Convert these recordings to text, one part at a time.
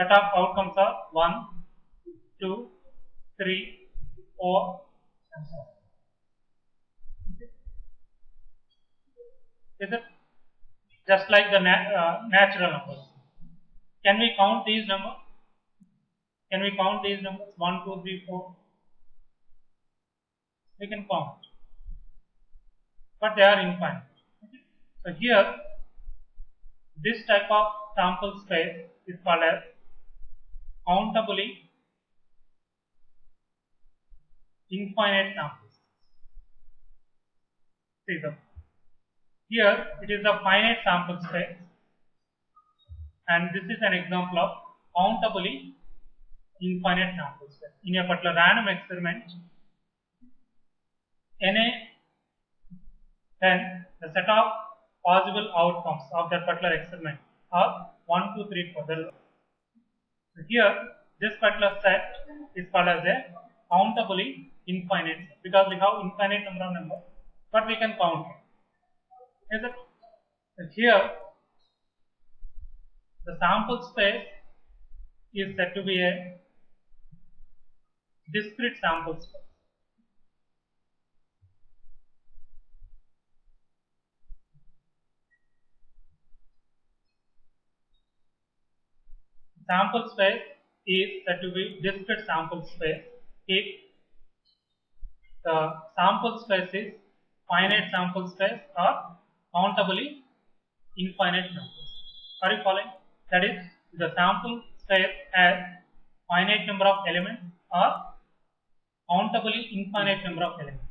set of outcomes are 1, 2, 3, 4, and so on. Is it just like the natural numbers? Can we count these numbers? Can we count these numbers? 1, 2, 3, 4. We can count, but they are infinite. So here, this type of sample space is called as countably infinite samples. See the here it is a finite sample space, and this is an example of countably infinite sample space. In a particular random experiment, then the set of possible outcomes of that particular experiment are 1, 2, 3, 4. So here, this particular set is called as a countably infinite because we have infinite number of numbers, but we can count it. Is it? So here, the sample space is said to be a discrete sample space. Sample space is said to be discrete sample space if the sample space is finite sample space or countably infinite samples. Are you following? That is, the sample space has finite number of elements or countably infinite number of elements.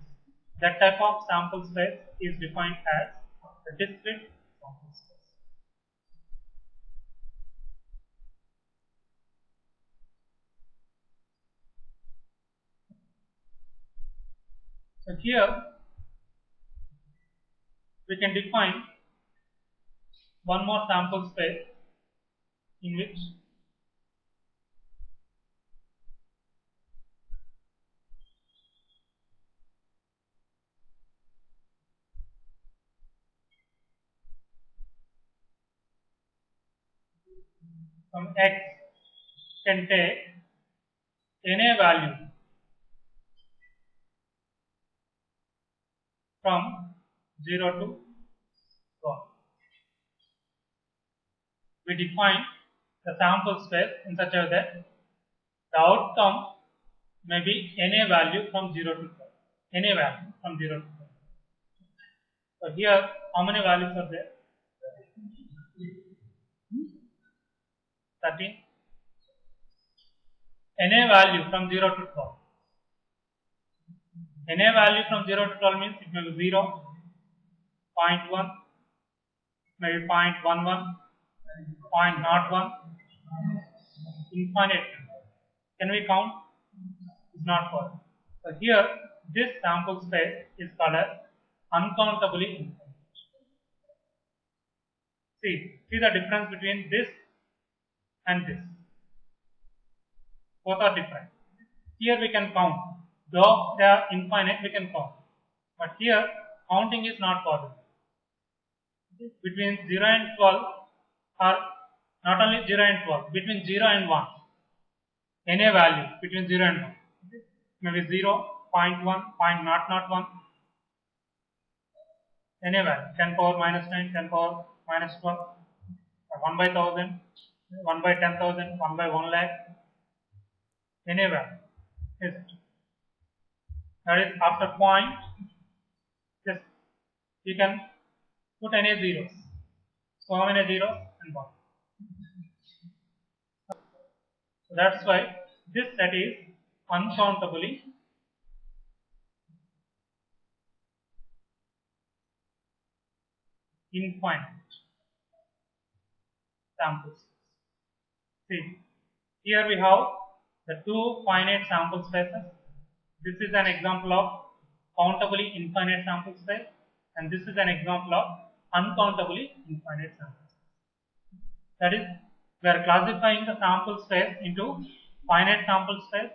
That type of sample space is defined as a discrete sample space. So here we can define one more sample space in which some x can take any value from 0 to 1. We define the sample space in such a way that the outcome may be any value from 0 to 12. Any value from 0 to 12. So here, how many values are there? 13. Any value from 0 to 12. Any value from 0 to 12 means it may be 0, 0.1, maybe 0.11, 0.01, infinite. Can we count? It's not possible. So here, this sample space is called as uncountably infinite. See the difference between this and this. Both are different. Here we can count. Though they are infinite, we can count. But here, counting is not possible. Between 0 and 12 are not only 0 and 12, between 0 and 1. Any value between 0 and 1. Maybe 0, 0.1, 0.001. Any value. 10 power minus 9, 10 power minus 12. 1 by 1000, 1 by 10,000, 1 by 1 lakh. Any value. Yes. That is after point, just you can put any zeros. So how many zeros? And 1. So that's why this set is uncountably infinite samples. See, here we have the two finite sample spaces. This is an example of countably infinite sample space, and this is an example of uncountably infinite sample space. That is, we are classifying the sample space into finite sample space,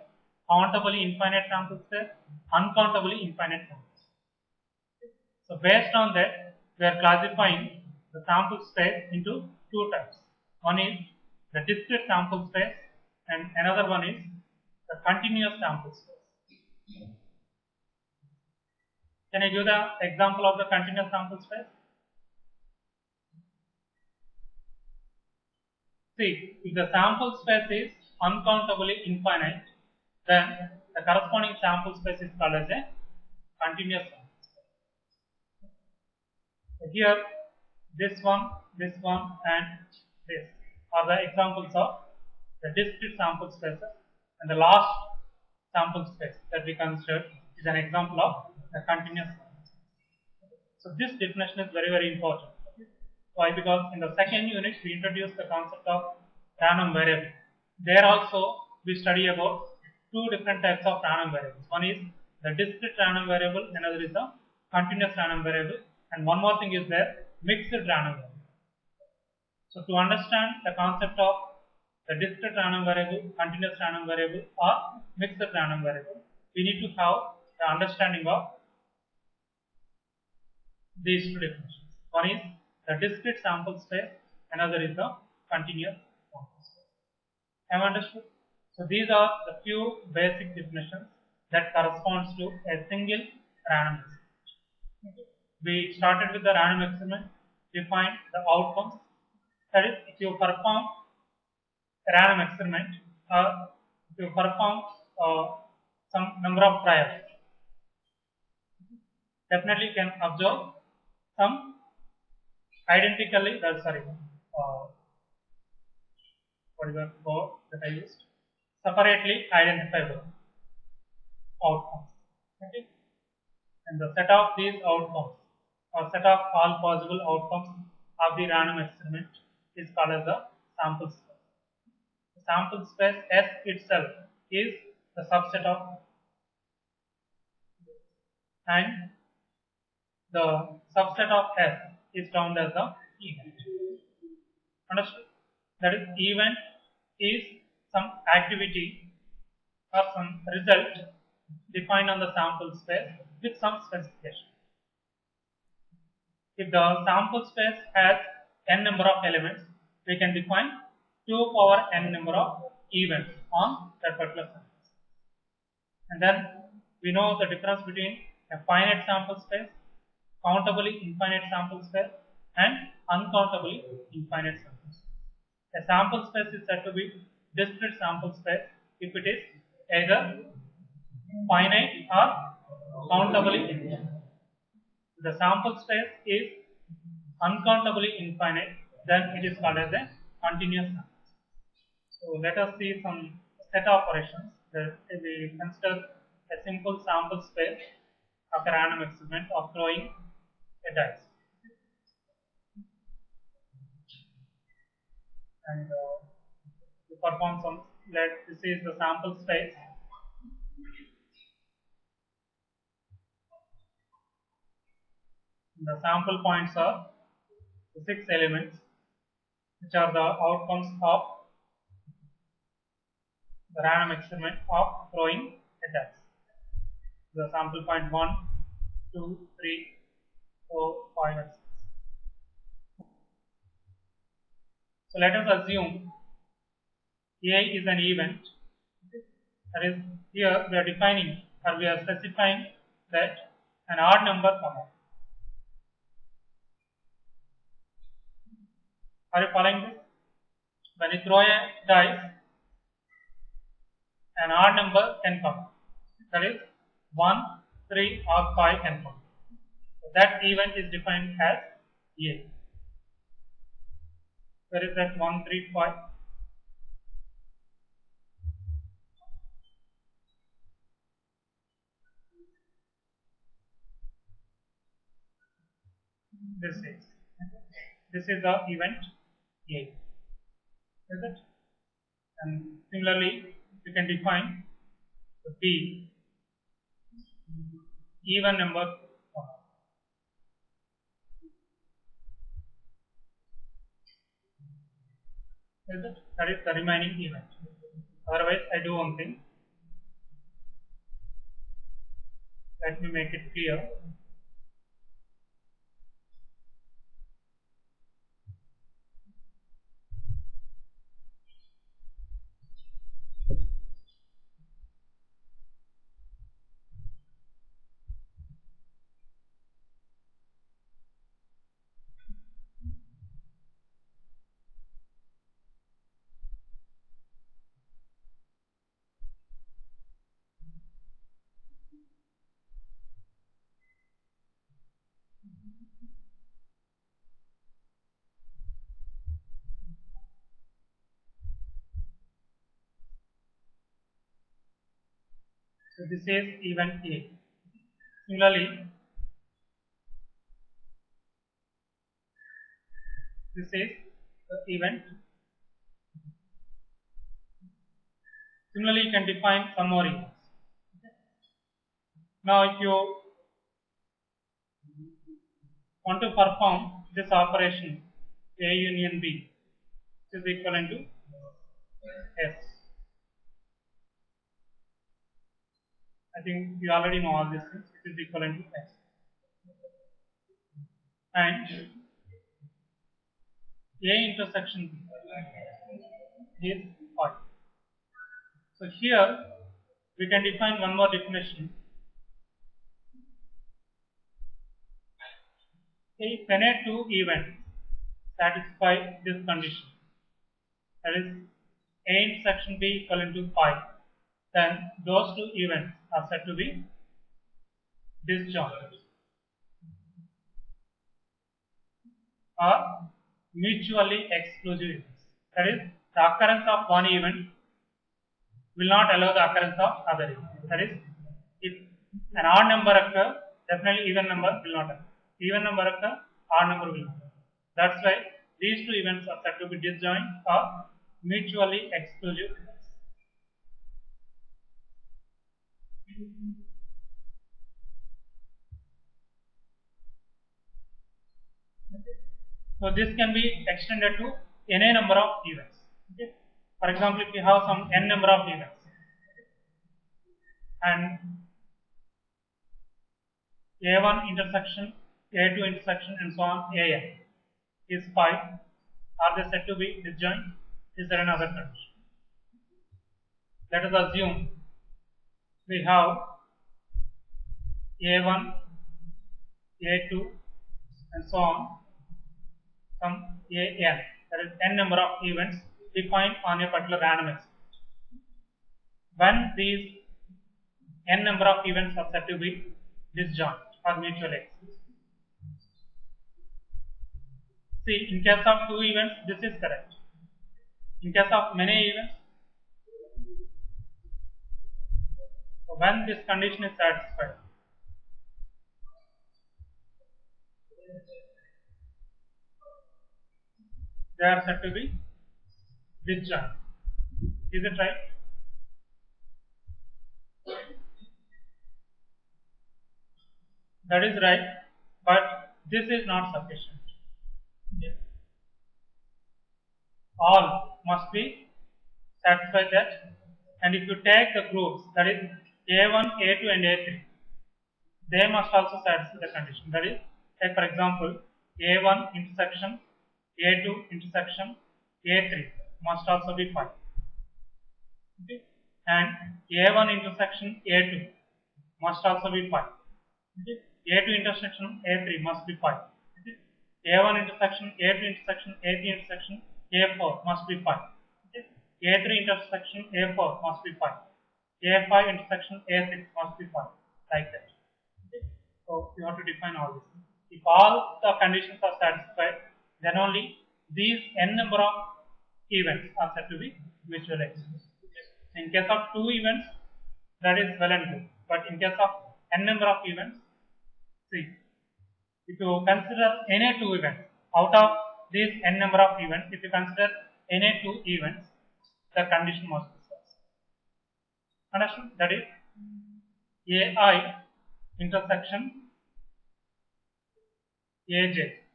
countably infinite sample space, uncountably infinite sample space. So based on that, we are classifying the sample space into two types. One is the discrete sample space, and another one is the continuous sample space. Can I give the example of the continuous sample space? See, if the sample space is uncountably infinite, then the corresponding sample space is called as a continuous sample space. So here, this one, and this are the examples of the discrete sample spaces, and the last sample space that we considered is an example of the continuous sample space. So this definition is very, very important. Why? Because in the second unit we introduced the concept of random variable. There also we study about two different types of random variables. One is the discrete random variable, another is the continuous random variable, and one more thing is there, mixed random variable. So to understand the concept of the discrete random variable, continuous random variable, or mixed random variable, we need to have the understanding of these two definitions. One is the discrete sample space, another is the continuous sample space. Have you understood? So these are the few basic definitions that corresponds to a single random experiment. We started with the random experiment, defined the outcomes. That is, if you perform a random experiment, if you perform some number of trials, definitely you can observe some identically, what is the word that I used? Separately identifiable outcomes. Okay? And the set of these outcomes, or set of all possible outcomes of the random experiment, is called as the sample space. The sample space S itself is the subset of, and the subset of S is termed as the event. Understood? That is, event is some activity or some result defined on the sample space with some specification. If the sample space has n number of elements, we can define 2 power n number of events on that particular sample space. And then we know the difference between a finite sample space, countably infinite sample space, and uncountably infinite sample space. A sample space is said to be discrete sample space if it is either finite or countably infinite. If the sample space is uncountably infinite, then it is called as a continuous sample space. So let us see some set operations that we consider a simple sample space of a random experiment of throwing a dice. And to perform some, this is the sample space. The sample points are the 6 elements, which are the outcomes of the random experiment of throwing a dice. The sample point 1, 2, 3, 4, 5, and 6. So let us assume A is an event. That is, here we are defining, or we are specifying that an odd number come out. Are you following this? When you throw a dice, an odd number can come. That is 1, 3, or 5 can come. So that event is defined as A. Where is that 1, 3, 5? This is the event A. Is it? And similarly, you can define the B, even number. Is it? That is the remaining event. Otherwise, I do one thing. Let me make it clear. So this is event A. Similarly, this is the event. Similarly, you can define some more events. Now, if you want to perform this operation A union B, which is equivalent to S. I think you already know all these things. It is equivalent to S. And A intersection B is 5. So here we can define one more definition. If any two events satisfy this condition, that is A intersection B equivalent to 5, then those two events are said to be disjoint or mutually exclusive events. That is, the occurrence of one event will not allow the occurrence of other event. That is, if an odd number occurs, definitely even number will not occur. Even number occurs, odd number will occur. That's why these two events are said to be disjoint or mutually exclusive events. So this can be extended to any number of events. Okay. For example, if you have some n number of events and A1 intersection, A2 intersection, and so on, AN is 5, are they said to be disjoint? Is there another condition? Let us assume we have A1, A2, and so on, some AN, that is n number of events defined on a particular random experiment. When these n number of events are said to be disjoint or mutually exclusive. See, in case of two events, this is correct. In case of many events, when this condition is satisfied, they are said to be disjoint. Is it right? That is right, but this is not sufficient. All must be satisfied that, and if you take the groups, that is A1, A2, and A3, they must also satisfy the condition. That is, take for example, A1 intersection, A2 intersection, A3 must also be 5. Okay. And A1 intersection A2 must also be 5. Okay. A2 intersection A3 must be 5. Okay. A1 intersection A2 intersection A3 intersection A4 must be 5. Okay. A3 intersection A4 must be 5. A5 intersection A6 must be 5. Like that. Okay. So you have to define all this. If all the conditions are satisfied, then only these n number of events are said to be mutually exclusive. In case of two events, that is well and good. But in case of n number of events, see, if you consider any two events, out of these n number of events, if you consider any two events, the condition must be satisfied. Understood? That is, AI intersection AJ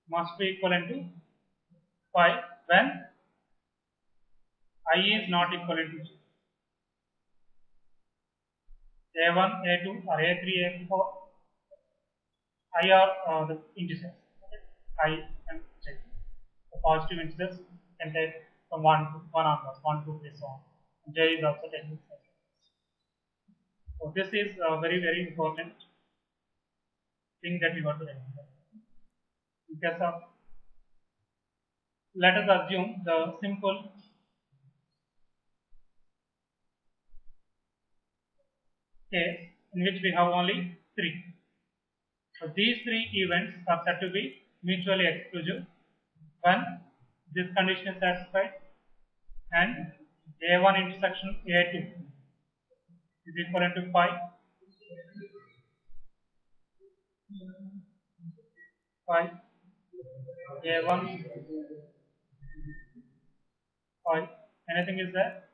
must be equivalent to 5 when I is not equivalent to J. A1, A2, or A3, A4, I are the integers. I and J. The positive integers can take from 1 onwards, 1, 2, 3, so on. J is also taken. So this is a very, very important thing that you have to remember. In case of, let us assume the simple case in which we have only 3. So these 3 events are said to be mutually exclusive when this condition is satisfied and A1 intersection A2 is equivalent to 5. 5 A1 5. Anything is there?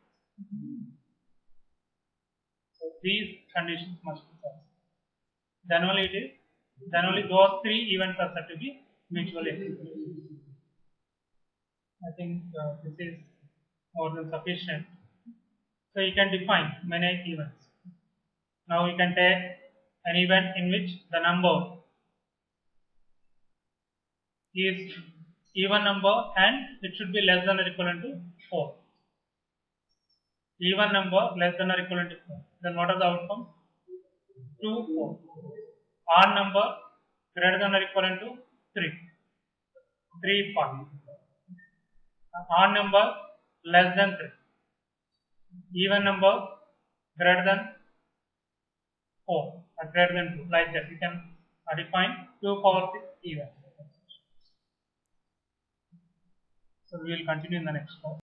So these conditions must be satisfied. Then only it is. Then only those three events are said to be mutually exclusive. I think this is more than sufficient. So you can define many events. Now you can take an event in which the number is even number and it should be less than or equivalent to 4. Even number less than or equivalent to 4. Then what are the outcomes? 2, 4. Odd number greater than or equivalent to 3. 3, 5. Odd number less than 3. Even number greater than 4 or greater than 2. Like that, you can define 2 power 6 events. So we will continue in the next class.